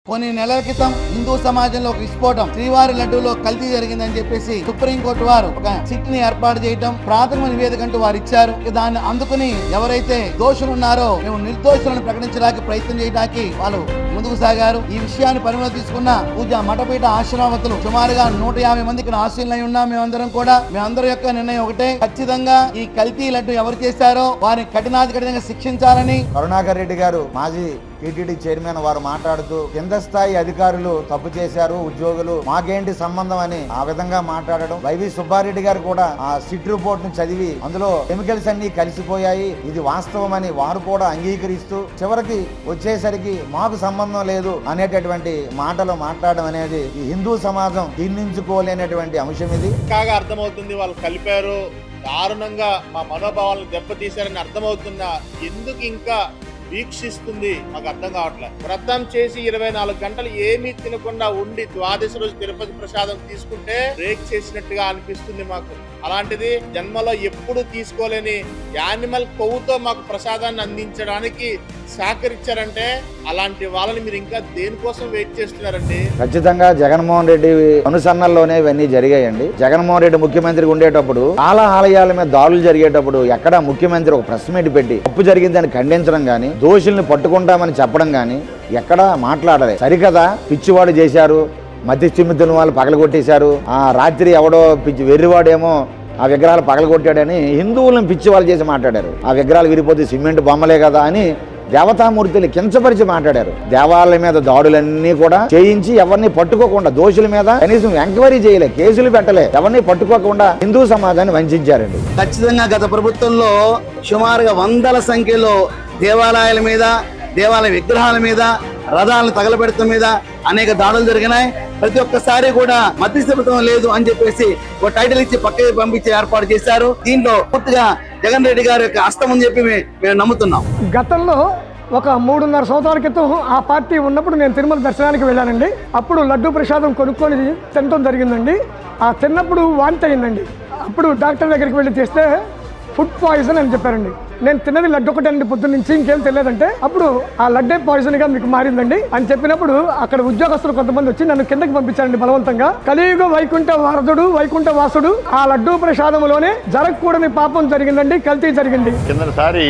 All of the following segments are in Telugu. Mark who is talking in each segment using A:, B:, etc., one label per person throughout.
A: కొన్ని నెలల క్రితం హిందూ సమాజంలో ఒక విస్ఫోటం శ్రీవారి లడ్డూలో కల్తీ జరిగిందని చెప్పేసి సుప్రీంకోర్టు వారు ఒక సిట్ ని ఏర్పాటు చేయడం ప్రాథమిక నివేదిక అంటూ వారు ఇచ్చారు. దాన్ని అందుకుని ఎవరైతే దోషులు ఉన్నారో మేము నిర్దోషులను ప్రకటించడానికి ప్రయత్నం చేయడానికి వాళ్ళు ముందుకు సాగారు. ఈ విషయాన్ని పరిగణలో తీసుకున్న పూజ మఠపీఠ ఆశ్రమవతులు సుమారుగా 150 మందికి ఆశీనులై ఉన్నాం. మేమందరం యొక్క నిర్ణయం ఒకటే, ఖచ్చితంగా ఈ కల్తీ లడ్డు ఎవరు చేశారో వారిని కఠినాధికఠినంగా శిక్షించాలని.
B: కరుణాకర్ రెడ్డి గారు మాజీ టీటీడీ చైర్మన్ వారు మాట్లాడుతూ కింద స్థాయి అధికారులు తప్పు చేశారు, ఉద్యోగులు మాకేంటి సంబంధం అని ఆ విధంగా మాట్లాడడం. వైవి సుబ్బారెడ్డి గారు కూడా ఆ సిట్ రిపోర్ట్ ను చదివి అందులో కెమికల్స్ అన్ని కలిసిపోయాయి, ఇది వాస్తవం అని వారు కూడా అంగీకరిస్తూ చివరికి వచ్చేసరికి మాకు సంబంధం లేదు అనేటటువంటి మాటలు మాట్లాడడం అనేది ఈ హిందూ సమాజం జీర్ణించుకోలేనటువంటి అంశం. ఇది
C: కాగా అర్థమవుతుంది, వాళ్ళు కలిపారు, దారుణంగా మా మనోభావాలను దెబ్బతీశారని అర్థమవుతున్నా ఎందుకు ఇంకా వీక్షిస్తుంది మాకు అర్థం కావట్లేదు. వ్రతం చేసి 24 గంటలు ఏమీ తినకుండా ఉండి ద్వాదశి రోజు తిరుపతి ప్రసాదం తీసుకుంటే బ్రేక్ చేసినట్టుగా అనిపిస్తుంది మాకు. అలాంటిది జన్మలో ఎప్పుడు తీసుకోలేని యానిమల్ కొవ్వుతో మాకు ప్రసాదాన్ని అందించడానికి సహకరించారంటే అలాంటి వాళ్ళని మీరు ఇంకా దేనికోసం వెయిట్ చేస్తున్నారండి?
B: ఖచ్చితంగా జగన్మోహన్ రెడ్డి అనుసరణలోనే ఇవన్నీ జరిగాయండి. జగన్మోహన్ రెడ్డి ముఖ్యమంత్రిగా ఉండేటప్పుడు చాలా ఆలయాల మీద దాడులు జరిగేటప్పుడు ఎక్కడ ముఖ్యమంత్రి ఒక ప్రెస్ మీట్ పెట్టి తప్పు జరిగిందని ఖండించడం గానీ, దోషుల్ని పట్టుకుంటామని చెప్పడం గానీ ఎక్కడా మాట్లాడలేదు. సరికదా పిచ్చివాడు చేశారు, మధ్య చిమ్మితున్న వాళ్ళు పగలగొట్టేశారు, ఆ రాత్రి ఎవడో పిచ్చి వెర్రివాడేమో ఆ విగ్రహాలు పగలగొట్టాడని హిందువులను పిచ్చి వాళ్ళు చేసి మాట్లాడారు. ఆ విగ్రహాలు విరిపోతే సిమెంట్ బొమ్మలే కదా అని దేవతామూర్తిని కించపరిచి మాట్లాడారు. దేవాలయం మీద దాడులన్నీ కూడా చేయించి ఎవరిని పట్టుకోకుండా, దోషుల మీద కనీసం ఎంక్వైరీ చేయలే, కేసులు పెట్టలే, ఎవరిని పట్టుకోకుండా హిందూ సమాజాన్ని వంచారండి.
A: ఖచ్చితంగా గత ప్రభుత్వంలో సుమారుగా వందల సంఖ్యలో దేవాలయాల మీద, దేవాలయ విగ్రహాల మీద, రథాలను తగలబెడతం మీద అనేక దాడులు జరిగినాయి. ప్రతి ఒక్కసారి కూడా మధ్యస్థితం లేదు అని చెప్పేసి ఒక టైటిల్ ఇచ్చి పక్కకి పంపించి ఏర్పాటు చేశారు. దీంట్లో పూర్తిగా జగన్ రెడ్డి గారి యొక్క హస్తం అని చెప్పి మేము నమ్ముతున్నాం.
D: గతంలో ఒక 3.5 సంవత్సరాల క్రితం ఆ పార్టీ ఉన్నప్పుడు నేను తిరుమల దర్శనానికి వెళ్ళానండి. అప్పుడు లడ్డు ప్రసాదం కొనుక్కొని తినడం జరిగిందండి. ఆ తిన్నప్పుడు వాంతి అయిందండి. అప్పుడు డాక్టర్ దగ్గరికి వెళ్ళి చేస్తే ఫుడ్ పాయిజన్ అని చెప్పారండి. నేను తిన్నది లడ్డు ఒకటండి పొద్దున్న నుంచి, ఇంకేం తెలియదంటే అప్పుడు ఆ లడ్డే పాయిజన్ గా మీకు మారిందండి అని చెప్పినప్పుడు అక్కడ ఉద్యోగస్తులు కొంతమంది వచ్చి నన్ను కిందకి పంపించారండి బలవంతంగా. కలియుగ వైకుంఠ వారధుడు, వైకుంఠ వాసుడు ఆ లడ్డు ప్రసాదంలోనే జరగకూడని పాపం జరిగిందండి, కల్తీ జరిగింది.
E: కిందసారి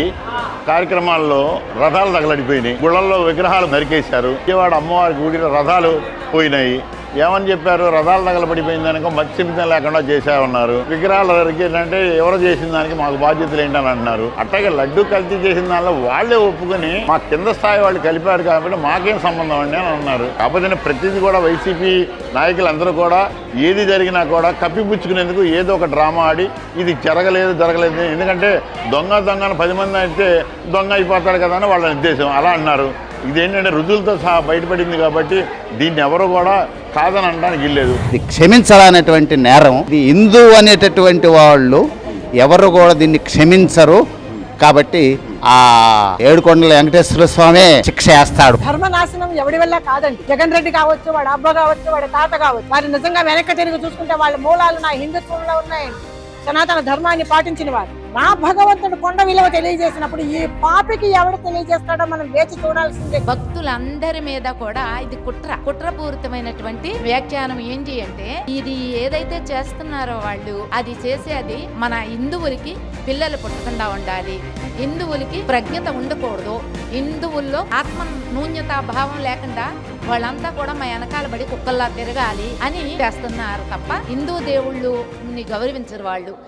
E: కార్యక్రమాల్లో రథాలు తగలడిపోయినాయి, గుళ్ళల్లో విగ్రహాలు నరికేశారు, విజయవాడ అమ్మవారి గుడిలో రథాలు పోయినాయి. ఏమని చెప్పారు? రథాలు తగలబడిపోయింది అనుకో మత్స్యమితం లేకుండా చేశామన్నారు. విగ్రహాలు నరికేటంటే ఎవరు చేసిన దానికి మాకు బాధ్యతలు ఏంటని అంటున్నారు. అట్లాగే లడ్డు కల్తీ చేసిన దానిలో వాళ్లే ఒప్పుకొని మా కింద స్థాయి వాళ్ళు కలిపారు కాబట్టి మాకేం సంబంధం అండి అని అన్నారు. కాకపోతే ప్రతిదీ కూడా వైసీపీ నాయకులందరూ కూడా ఏది జరిగినా కూడా కప్పిపుచ్చుకునేందుకు ఏదో ఒక డ్రామా ఆడి ఇది జరగలేదు. ఎందుకంటే దొంగను 10 మంది అయితే దొంగ అయిపోతాడు కదా అని వాళ్ళ ఉద్దేశం. అలా అన్నారు. ఇదేంటంటే రుజువులతో సహా బయటపడింది కాబట్టి దీన్ని ఎవరు కూడా కాదని అనడానికి ఇల్లేదు.
F: ఇది క్షమించాలనేటువంటి నేరం. ఇది హిందూ అనేటటువంటి వాళ్ళు ఎవరు కూడా దీన్ని క్షమించరు. కాబట్టి ఆ ఏడుకొండల వెంకటేశ్వర స్వామి శిక్ష వేస్తాడు.
G: ధర్మనాశనం ఎవడి వల్ల కాదండి. జగన్ రెడ్డి కావచ్చు, వాడి అబ్బ కావచ్చు, వాడి తాత కావచ్చు, వారు నిజంగా వెనక్కి తిరిగి చూసుకుంటే వాళ్ళ మూలాలు నా హిందుత్వంలో ఉన్నాయండి. సనాతన ధర్మాన్ని పాటించిన వారు. నా భగవంతుడు కొండ విలువ తెలియజేసినప్పుడు ఈ పాపికి ఎవడు తెలియజేస్తాడో మనం వేచి చూడాల్సిందే.
H: భక్తులందరి మీద కూడా ఇది కుట్రపూరితమైనటువంటి వ్యాఖ్యానం ఏంటి అంటే, ఇది ఏదైతే చేస్తున్నారో వాళ్ళు అది చేసేది మన హిందువులకి పిల్లలు పుట్టకుండా ఉండాలి, హిందువులకి ప్రజ్ఞత ఉండకూడదు, హిందువుల్లో ఆత్మ న్యూన్యతా భావం లేకుండా వాళ్ళంతా కూడా మా వెనకాల పడి కుక్కల్లా తిరగాలి అని చేస్తున్నారు తప్ప హిందూ దేవుళ్ళు గౌరవించరు వాళ్ళు.